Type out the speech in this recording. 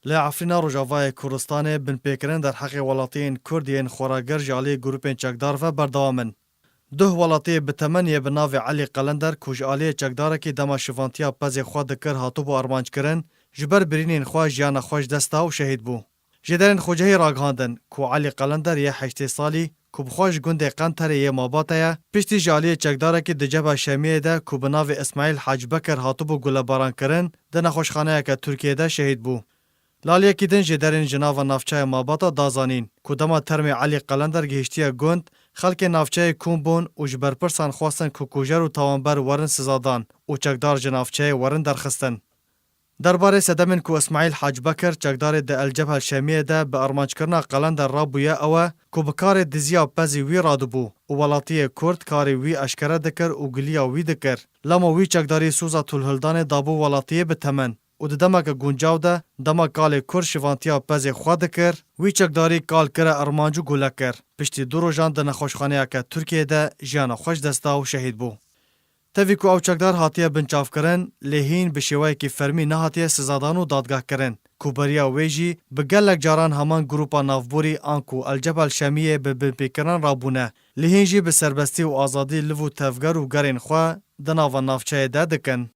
لی عفرینا روجاوای کوردستان بنپیکرین در حق ولاتین کردین خوراگر جالی گروپین چکدار و بردوامن. ده ولاتی بتمنی بناو علی قلندر کوج آلی چکدار کی دما شوانتیا پز خود دکر هاتو بو ارمانج کرن جبر برینین خوا جیان خوش دستا و شهید بو. جدرن خوجهی راگهاندن کو علی قلندر یه 8 سالی کو بخوش گنده قنتر یه ماباتیا پشتی جالی چکدار کی دجبا شمیه ده کو بناو اسماعیل حاج بکر هاتو بو گلباران کرن ده نخوشخانه که ترکیه ده شهید بو. لالیه کی دن جدرن جناو نافچای ماباتا دازانین کدما ترم علی قلندر گهشتیا گند خلک نافچای کومبون و جبر پرسان خواستن که کوجر و تاوانبر ورن سزادان و چکدار جنافچای ورن درخستن. درباره سدمن کو اسماعیل حاج بکر چکدار د الجبهه الشامیه ده به ارمانج کرنا قلندر رابویا اوه کو بکار دزیا پزی وی رادبو و ولاتی کرد کاری وی اشکره دکر و گلیا وی دکر لما وی چکداری سوزا تولهلدان دابو ولاتی به تمن و د دمک گونجاو ده دمک کال کر شوانتیا پز خود کر وی چکداری کال کره ارمانجو گوله کر پشتی دو روزان د نخوشخانه که ترکیه ده جان خوش دستا و شهید بو. تاوی کو او چکدار هاتیه بنچاف کرن لهین به شوای کی فرمی نه هاتیه سزادان و دادگاه کرن کوبریا ویجی به گلک جاران همان گروپا نافبوری آنکو الجبل شمیه به بنپیکران رابونه لهین جی به سربستی و آزادی لو تفگر و گرین خوا دناو نافچه ده دکن.